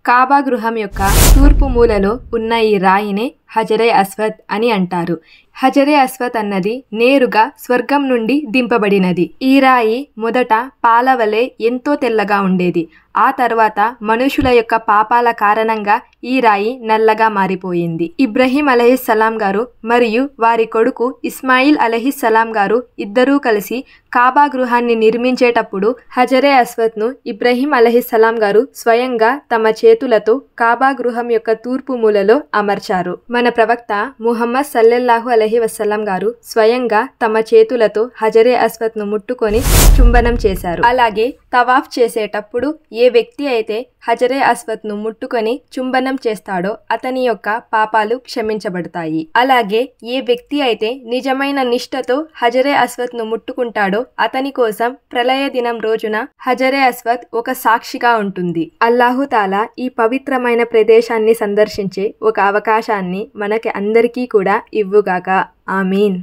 కాబా గృహం యొక్క తూర్పు మూలలో ఉన్న ఈ రాయినే హజరే అస్వద్ అని అంటారు. హజరే అస్వద్ అన్నది నేరుగా స్వర్గం నుండి దింపబడినది. ఈ రాయి మొదట పాలవలే ఎంతో తెల్లగా ఉండేది. ఆ తర్వాత మనుషుల యొక్క పాపాల కారణంగా ఈ రాయి నల్లగా మారిపోయింది. ఇబ్రహీం అలైహిస్సలాం గారు మరియు వారి కొడుకు ఇస్మాయిల్ అలైహిస్సలాం గారు ఇద్దరూ కలిసి కాబా గృహాన్ని నిర్మించేటప్పుడు హజరే అస్వద్ను ఇబ్రహీం అలైహిస్సలాం గారు స్వయంగా తమ చేతులతో కాబా గృహం యొక్క తూర్పు మూలలో అమర్చారు. మన ప్రవక్త ముహమ్మద్ సల్లల్లాహు అలైహి వసల్లం గారు స్వయంగా తమ చేతులతో హజరే అస్వద్ను ముట్టుకొని చుంబనం చేశారు. అలాగే తవాఫ్ చేసేటప్పుడు ఏ వ్యక్తి అయితే హజరే అస్వద్ను ముట్టుకొని చుంబనం చేస్తాడో అతని యొక్క పాపాలు క్షమించబడతాయి. అలాగే ఏ వ్యక్తి అయితే నిజమైన నిష్ఠతో హజరే అస్వద్ను ముట్టుకుంటాడో అతని కోసం ప్రళయ దినం రోజున హజరే అస్వద్ ఒక సాక్షిగా ఉంటుంది. అల్లాహు తాలా ఈ పవిత్రమైన ప్రదేశాన్ని సందర్శించే ఒక అవకాశాన్ని మనకి అందరికీ కూడా ఇవ్వుగాక. ఆమీన్.